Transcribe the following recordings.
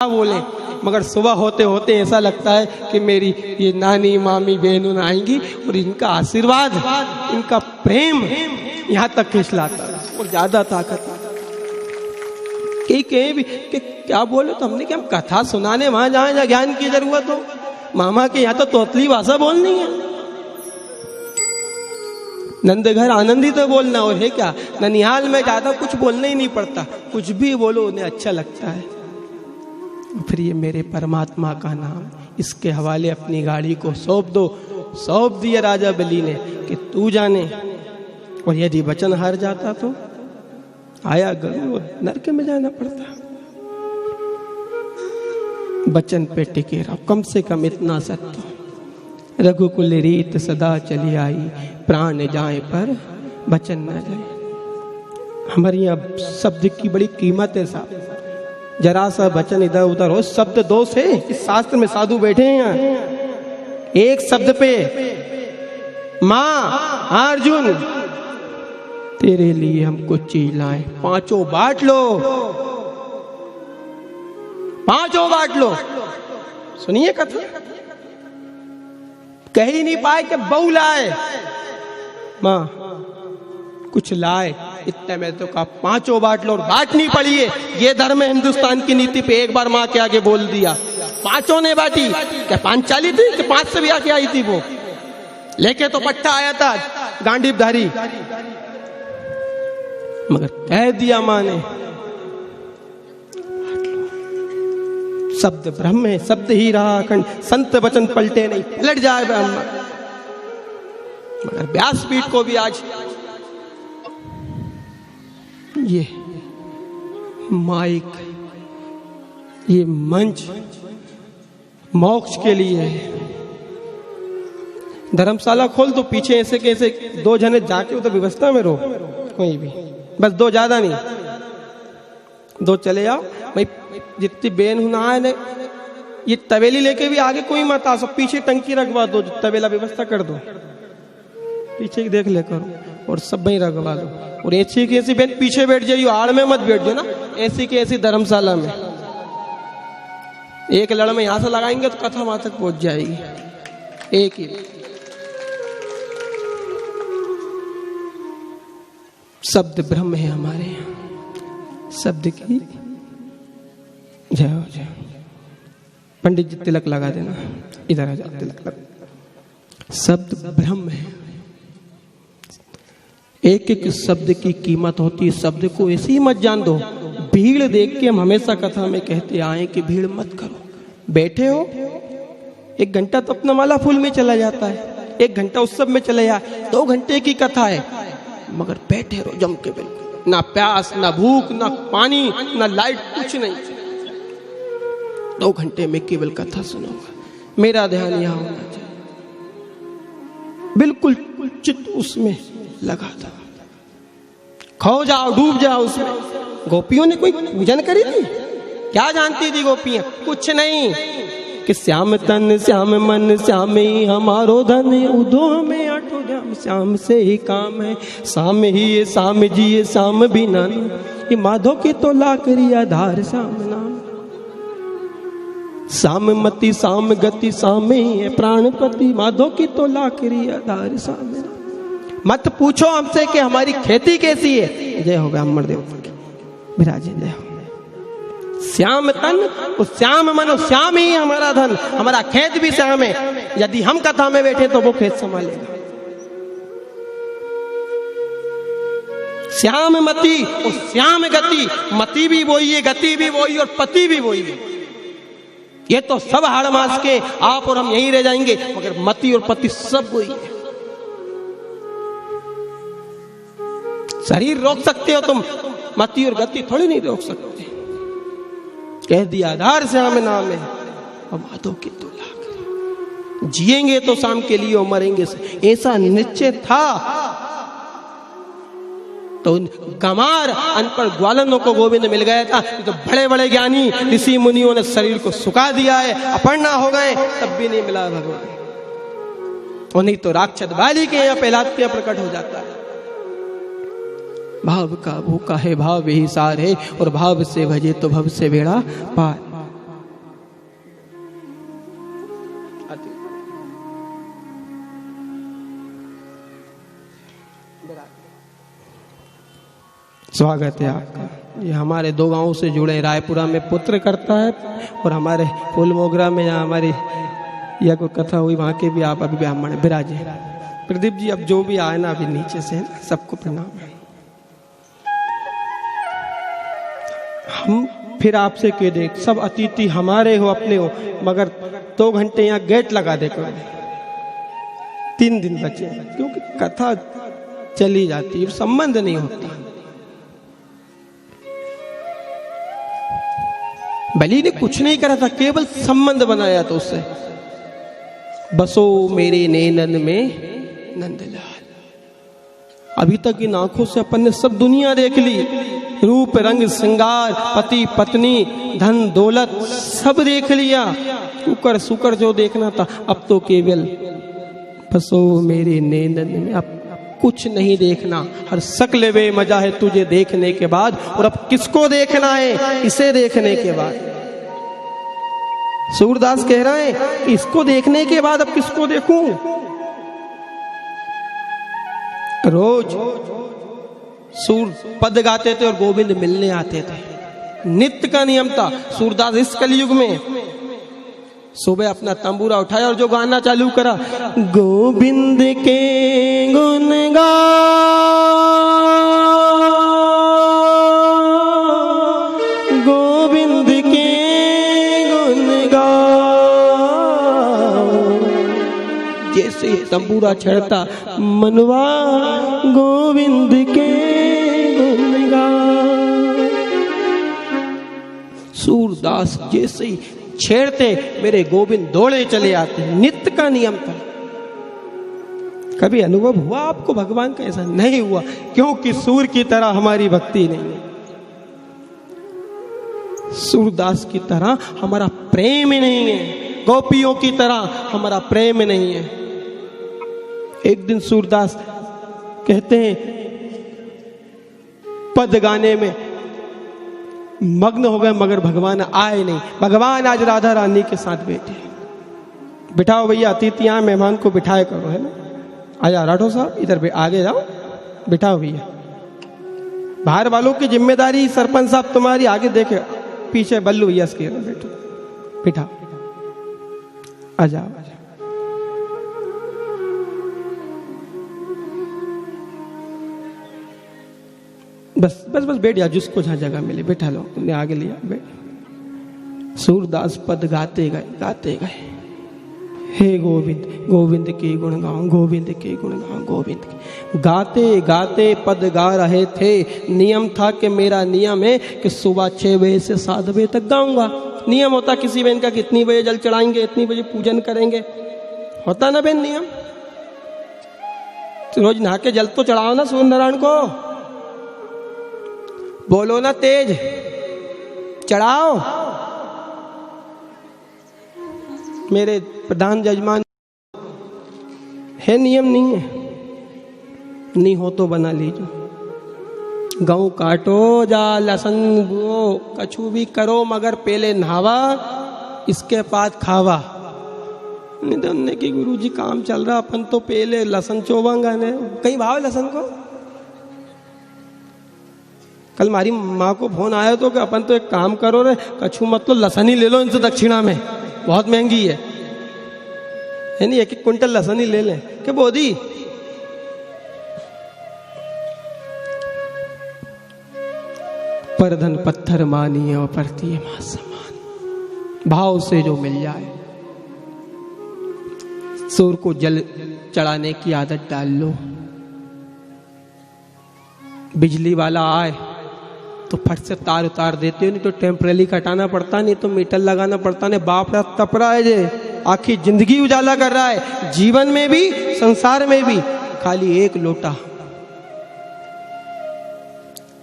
बोले, मगर सुबह होते होते ऐसा लगता है कि मेरी ये नानी मामी बहनों आएंगी और इनका आशीर्वाद, इनका प्रेम यहाँ तक खींच लाता है और ज्यादा ताकत कहीं भी कि क्या बोले तो हमने कि हम कथा सुनाने वहां जाए जहाँ ज्ञान की जरूरत हो। मामा के यहाँ तो तोतली भाषा बोलनी है, नंदघर आनंदी तो बोलना, और है क्या ननिहाल में ज्यादा कुछ बोलना ही नहीं पड़ता, कुछ भी बोलो उन्हें अच्छा लगता है। फिर ये मेरे परमात्मा का नाम, इसके हवाले अपनी गाड़ी को सौंप दो। सौंप दिया राजा बलि ने कि तू जाने, और यदि वचन हार जाता तो आया गरुड़ नरक में जाना पड़ता। वचन पे टिके रहो, कम से कम इतना सत्य। रघुकुल रीत सदा चली आई, प्राण जाए पर वचन न जाए। हमारी यहाँ शब्द की बड़ी कीमत है साहब, जरा सा वचन इधर उधर हो, शब्द दोष है। इस शास्त्र में साधु बैठे हैं यहाँ, एक शब्द पे मां अर्जुन तेरे लिए हम कुछ चीज लाए, पांचों बांट लो, पांचों बांट लो। सुनिए कथा, कह ही नहीं पाए कि बहू लाए, मां कुछ लाए, इतने में तो कहा पांचों बांट लो, और बांटनी पड़ी है। ये धर्म है हिंदुस्तान की नीति पे, एक बार मां के आगे बोल दिया, पांचों ने बांटी। क्या पांचाली थी कि 5 से भी आके आई थी? वो लेके तो पट्टा आया था गांडीवधारी, मगर कह दिया मां ने शब्द ब्रह्म है, शब्द ही रहा अखंड, संत वचन पलटे नहीं, पलट जाए ब्रह्म। मगर व्यासपीठ को भी आज ये माइक, ये मंच मोक्ष के लिए है। धर्मशाला खोल तो पीछे ऐसे कैसे 2 जने जाके उधर व्यवस्था में रहो, कोई भी बस 2, ज्यादा नहीं, 2 चले आओ भाई। जितनी बेन हुना है ये तवेली लेके भी आगे कोई मत आ, सब पीछे टंकी रखवा दो, तवेला व्यवस्था कर दो, पीछे देख ले करो, और सब वहीं रखवा दो। और ऐसी की ऐसी बेन पीछे बैठ जाइए, आड़ में मत बैठ जाओ ना, ऐसी की ऐसी धर्मशाला में एक लड़ में यहां से लगाएंगे तो कथा वहां तक पहुंच जाएगी, एक ही। शब्द ब्रह्म है हमारे यहाँ, शब्द की जय हो जय। पंडित जी तिलक लगा देना, इधर आ जाओ, तिलक लगा। शब्द ब्रह्म है, एक एक शब्द की कीमत होती है। शब्द को ऐसे ही मत जान दो। भीड़ देख के हम हमेशा कथा में कहते आए कि भीड़ मत करो। बैठे हो 1 घंटा तो अपना माला फूल में चला जाता है, 1 घंटा उत्सव में चले जाए, 2 घंटे की कथा है, मगर बैठे रहो जम के, बिल्कुल ना प्यास ना भूख ना पानी ना लाइट, कुछ नहीं। 2 घंटे में केवल कथा सुनूंगा, मेरा ध्यान यहाँ होना चाहिए, बिल्कुल चित्त उसमें लगा दो, खो जाओ, डूब जाओ उसमें। गोपियों ने कोई पूजन करी थी? क्या जानती थी गोपियां? कुछ नहीं, कि श्याम तन श्याम मन श्याम ही हमारो धन, उदो हमें आठो धाम, श्याम से ही काम है, शाम ही ये शाम जी ये शाम भी नान, ये माधो की तो लाकरी आधार श्याम नाम। शाम मति शाम गति शाम ही है प्राणपति, माधो की तो लाकरी आधार श्याम। मत पूछो हमसे कि हमारी खेती कैसी है। जय हो ब्राह्मण देव की विराजे, जय हो। श्याम तन और श्याम मन, श्याम ही हमारा धन, हमारा खेत भी श्याम है। यदि हम कथा में बैठे तो वो खेत संभालेगा। श्याम मति और श्याम गति, मति भी वही है, गति भी वही और पति भी वही है। ये तो सब हाड़ मास के आप और हम यहीं रह जाएंगे, मगर मति और पति सब वही है। शरीर रोक सकते हो तुम, मति और गति थोड़ी नहीं रोक सकते। कह दिया आधार से हमें नाम है, और माधो की तो लाख जिएंगे तो शाम के लिए और मरेंगे, ऐसा निश्चय था। तो गमार अनपढ़ ग्वालनों को गोविंद मिल गया था। तो बड़े बड़े ज्ञानी ऋषि मुनियों ने शरीर को सुखा दिया है, अपर्णा हो गए, तब भी नहीं मिला भगवान। और नहीं तो राक्षस बाली के यहाँ पहलाते प्रकट हो जाता है। भाव का भूखा है, भाव ही सार है, और भाव से भजे तो भव से बेड़ा पार। स्वागत है आपका। ये हमारे 2 गांवों से जुड़े, रायपुरा में पुत्र करता है और हमारे फूल मोगरा में यहाँ हमारी यह कोई कथा हुई, वहाँ के भी आप अभी ब्राह्मण विराजे। प्रदीप जी अब जो भी आए ना अभी नीचे से, सबको प्रणाम। हम फिर आपसे कह दे, सब अतिथि हमारे हो, अपने हो, मगर 2 घंटे यहाँ गेट लगा दे करो। 3 दिन बचे, क्योंकि कथा चली जाती है, संबंध नहीं होता। बलि ने कुछ नहीं करा था, केवल संबंध बनाया था उससे। बसो मेरे नैनन में नंदलाल। अभी तक इन आंखों से अपन ने सब दुनिया देख ली, रूप रंग श्रृंगार, पति पत्नी, धन दौलत सब देख लिया, उकर सुकर जो देखना था। अब तो केवल बसो मेरे नैनन में, अब कुछ नहीं देखना। हर शक्ल वे मजा है तुझे देखने के बाद, और अब किसको देखना है? इसे देखने के बाद। सूरदास कह रहे हैं कि इसको देखने के बाद अब किसको देखूं? रोज सूर पद गाते थे और गोविंद मिलने आते थे, नित्य का नियम था। सूरदास इस कलयुग में सुबह अपना तंबूरा उठाया और जो गाना चालू करा, गोविंद के गुण गा, गोविंद के गुण गा। जैसे तंबूरा छड़ता मनवा, गोविंद के गुण गा। सूरदास जैसे ही छेड़ते मेरे गोविंद दौड़े चले आते, नित्य का नियम था। कभी अनुभव हुआ आपको भगवान का? ऐसा नहीं हुआ, क्योंकि सूर की तरह हमारी भक्ति नहीं है, सूरदास की तरह हमारा प्रेम ही नहीं है, गोपियों की तरह हमारा प्रेम नहीं है। एक दिन सूरदास कहते हैं पद गाने में मग्न हो गए, मगर भगवान आए नहीं। भगवान आज राधा रानी के साथ बैठे। बिठाओ भैया, अतिथियां मेहमान को बिठाए करो, है ना। आजा राठौर साहब, इधर आगे जाओ, बिठाओ भैया। बाहर वालों की जिम्मेदारी, सरपंच साहब तुम्हारी, आगे देखे, पीछे बल्लू भैया के बैठो, बिठाओ, आ जाओ। बस बस बस बैठ जा, जिसको जहां जगह मिले बैठा लो, तुमने आगे लिया बैठ। सूरदास पद गाते गए, हे गोविंद, गोविंद के गुण गाऊं, गोविंद के गुण गाऊं, गोविंद के। गाते गाते पद गा रहे थे। नियम था कि मेरा नियम है कि सुबह 6 बजे से 7 बजे तक गाऊंगा। नियम होता किसी बहन का, कितनी बजे जल चढ़ाएंगे, इतनी बजे पूजन करेंगे, होता ना बहन नियम। तो रोज नहा के जल तो चढ़ाओ ना सूर्य नारायण को, बोलो ना तेज, चढ़ाओ। मेरे प्रधान जजमान है, नियम नहीं है, नहीं हो तो बना लीजिए। गऊ काटो, जा लहसन बो, कछु भी करो, मगर पहले नहावा, इसके बाद खावा। निधन की गुरु जी काम चल रहा, अपन तो पहले लहसन चोबांगा ने, कहीं भाव लहसन को। कल हमारी माँ को फोन आया तो कि अपन तो एक काम करो रे, कछु मत लो, लहसन ही ले लो इनसे दक्षिणा में, बहुत महंगी है नहीं, 1-1 क्विंटल लहसन ही ले लें। क्या बोधी पर धन पत्थर मानिए और परती मां समान। भाव से जो मिल जाए। सूर को जल चढ़ाने की आदत डाल लो। बिजली वाला आए तो फट से तार उतार देते हो, नहीं तो टेम्परेरी कटाना पड़ता, नहीं तो मीटर लगाना पड़ता। नहीं बाप रा तप रहा है, जे आखिर जिंदगी उजाला कर रहा है, जीवन में भी संसार में भी। खाली 1 लोटा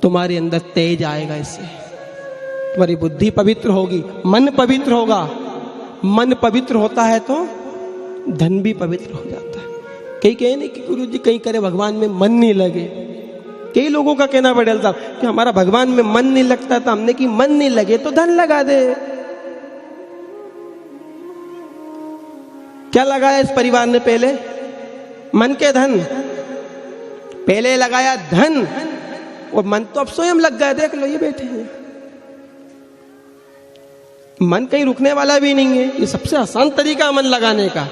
तुम्हारे अंदर तेज आएगा, इससे तुम्हारी बुद्धि पवित्र होगी, मन पवित्र होगा। मन पवित्र होता है तो धन भी पवित्र हो जाता है। कई कहे नहीं कि गुरु जी कहीं करे भगवान में मन नहीं लगे। कई लोगों का कहना पड़ेगा साहब कि हमारा भगवान में मन नहीं लगता था। हमने कि मन नहीं लगे तो धन लगा दे। क्या लगाया इस परिवार ने पहले? मन के धन। पहले लगाया धन और मन तो अब स्वयं लग गया। देख लो ये बैठे हैं, मन कहीं रुकने वाला भी नहीं है। ये सबसे आसान तरीका मन लगाने का,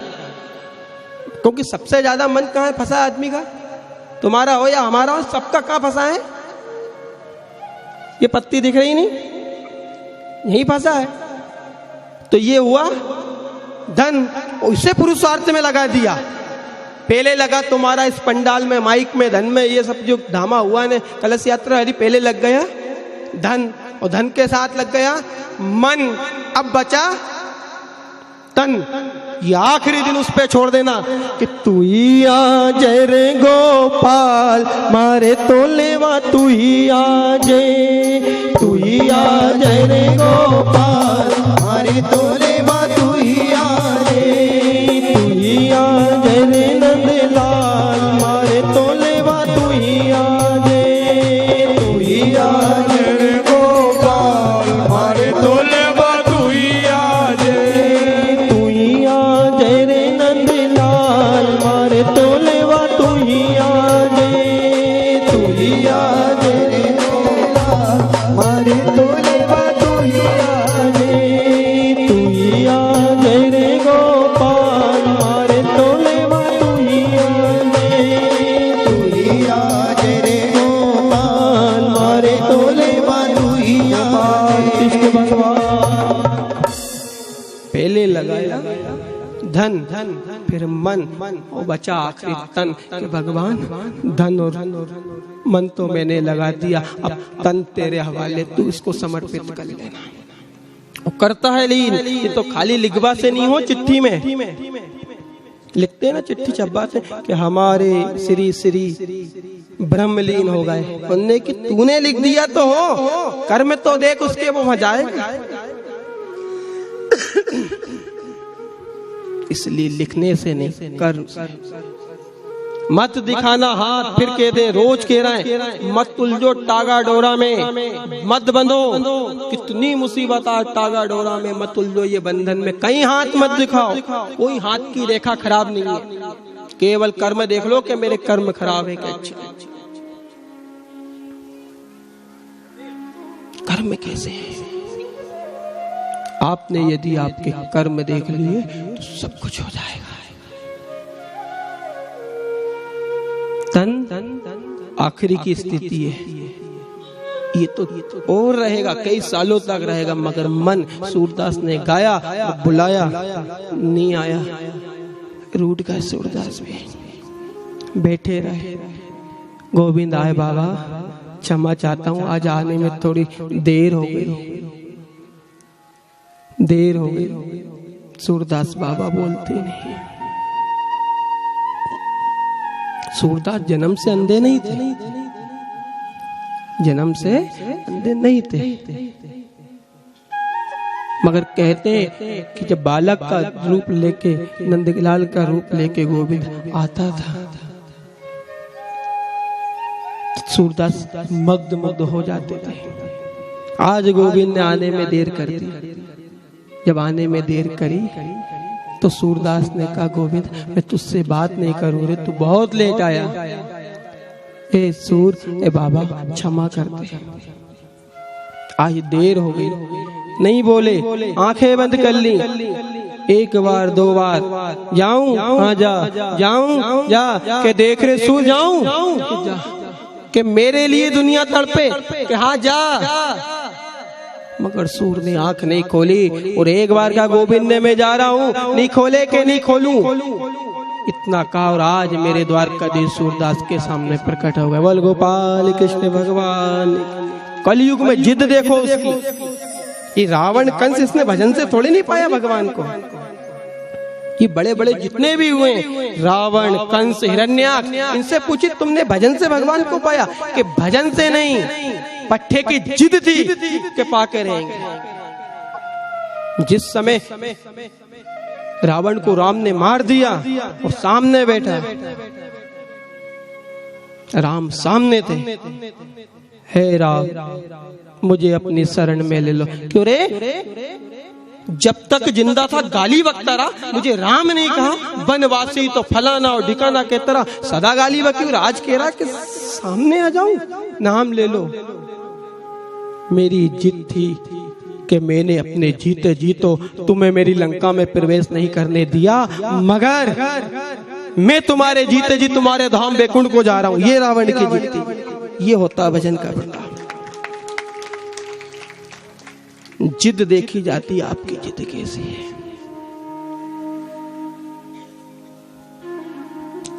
क्योंकि सबसे ज्यादा मन कहाँ है फंसा है आदमी का? तुम्हारा हो या हमारा हो, सबका कहाँ फंसा है? ये पत्ती दिख रही नहीं, यही फंसा है। तो ये हुआ धन, उसे पुरुषार्थ में लगा दिया। पहले लगा तुम्हारा इस पंडाल में, माइक में, धन में, ये सब जो धामा हुआ ने कलश यात्रा हरी, पहले लग गया धन, और धन के साथ लग गया मन। अब बचा तन। ये आखिरी दिन उस पे छोड़ देना कि तू ही आ जय रे गोपाल, मारे तो लेवा तू ही आ जय, तू ही आ जय रे गोपाल, मारे तो लेवा तू ही आ जय, तू ही आ जय रे नंदलाल, मारे तो लेवा तू ही आ जय, तू ही आ जय रे गोपाल, मारे तो लेवा तू ही आ जय, तू ही आ जय रे नंदलाल, मारे तो लेवा तू ही आ जय, तू ही आ जय रे नंदलाल, मारे तो लेवा तू ही आ जय, तू ही आ जय रे गोपाल, मारे तो लेवा तू ही आ जय, तू ही आ जय रे गोपाल, मारे तो लेवा तू ही आ जय। कृष्ण भगवान पहले लगाया धन, फिर मन, और बचा आखिरी तन कि भगवान धन और मन तो मैंने लगा दिया, अब तन तेरे हवाले, तू इसको समर्पित कर लेना। और करता है लीन। ये तो खाली लिखवा से नहीं हो, चिट्ठी में लिखते हैं ना, चिट्ठी चब्बा से कि हमारे श्री श्री ब्रह्मलीन हो गए। उनने कि तूने लिख दिया तो हो, कर में तो देख उसके वो वहां जाएगा। इसलिए लिखने से नहीं, कर मत दिखाना हाथ फिर कह दे, रोज कह रहे हैं मत उलझो टागा डोरा में, मत बंधो। कितनी मुसीबत आज टागा डोरा में, मत उलझो ये बंधन में, कहीं हाथ मत दिखाओ। कोई हाथ की रेखा खराब नहीं है, केवल कर्म देख लो कि मेरे कर्म खराब है कि अच्छे। कर्म कैसे है? आपने यदि आपके कर्म देख लिए तो सब कुछ हो जाएगा। तन आखिरी की स्थिति है, ये तो और रहेगा, कई सालों तक रहेगा, मगर मन, सूरदास ने गाया, बुलाया, नहीं आया, रूठ गए सूरदास भी, बैठे रहे। गोविंद आए, बाबा क्षमा चाहता हूँ, आज आने में थोड़ी देर हो गई, देर हो गई। सूरदास बाबा बोलते नहीं। सूरदास जन्म से अंधे नहीं थे, जन्म से अंधे नहीं थे, मगर कहते हैं कि जब बालक का रूप लेके, नंदलाल का रूप लेके गोविंद आता था, सूरदास मग्न हो जाते थे। आज गोविंद ने आने में देर कर दी। जब आने में देर करी तो सूरदास ने कहा, गोविंद मैं तुझसे बात नहीं करूं रे, तू बहुत लेट आया। ए सूर, ए बाबा क्षमा कर दे, आज देर हो गई। नहीं बोले, आंखें बंद कर ली, एक बार दो बार, जाऊं? हाँ जा, जाऊं? जा के देख रहे सूर, जाऊं कि मेरे लिए दुनिया तड़पे कि हाँ जा। मगर सूर ने आंख नहीं खोली, और एक बार का गोविंद ने मैं जा रहा हूँ, नहीं खोले के नहीं खोलूं, इतना कहा और आज मेरे द्वारकाधीश सूरदास के सामने प्रकट हो गए। बोल गोपाल कृष्ण भगवान। कलयुग में जिद देखो उसकी। ये रावण कंस, इसने भजन से थोड़े नहीं पाया भगवान को। ये बड़े बड़े जितने भी हुए, रावण, कंस, हिरण्याक्ष, इनसे पूछी तुमने भजन से भगवान को पाया? कि भजन से नहीं, पट्टे की जिद थी कि पाके रहेंगे। जिस समय रावण को राम ने मार दिया और सामने बैठा, राम सामने थे, हे राम मुझे अपनी शरण में ले लो। क्यों रे? जब तक जिंदा था गाली बकता रहा, मुझे राम ने कहा बनवासी तो फलाना और ठिकाना के तरह सदा गाली बकी, और आज कह रहा कि सामने आ जाऊं, नाम ले लो। मेरी जिद थी कि मैंने अपने जीते जीतो तुम्हें मेरी लंका में प्रवेश नहीं करने दिया, मगर मैं तुम्हारे जीते जी तुम्हारे धाम बैकुंठ को जा रहा हूं। ये रावण की जिद थी। ये होता भजन का वृंदावन। जिद देखी जाती, आपकी जिद कैसी है।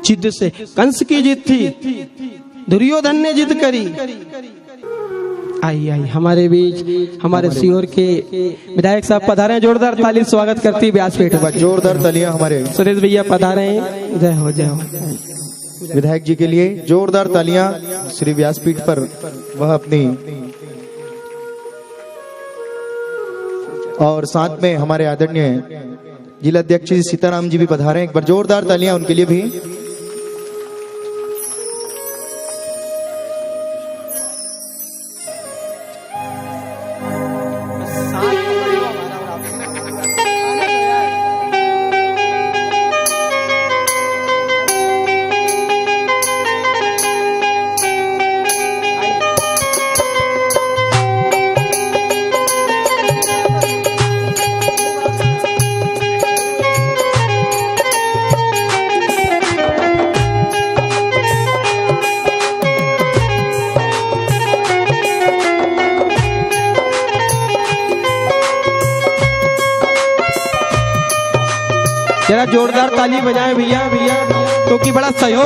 जिद से कंस की जिद थी, दुर्योधन ने जिद करी। आई आई हमारे बीच हमारे सीहोर के विधायक साहब पधारे हैं, जोरदार ताली स्वागत करती व्यासपीठ पर। जोरदार तालियां हमारे सुरेश भैया पधारे हैं, जय हो जय हो। विधायक जी के लिए जोरदार तालियां। श्री व्यासपीठ पर वह अपनी, और साथ में हमारे आदरणीय जिला अध्यक्ष जी सीताराम जी भी पधारे हैं। एक बार जोरदार तालियां उनके लिए भी। जरा जोरदार ताली बजाएं भैया, क्योंकि बड़ा सहयोग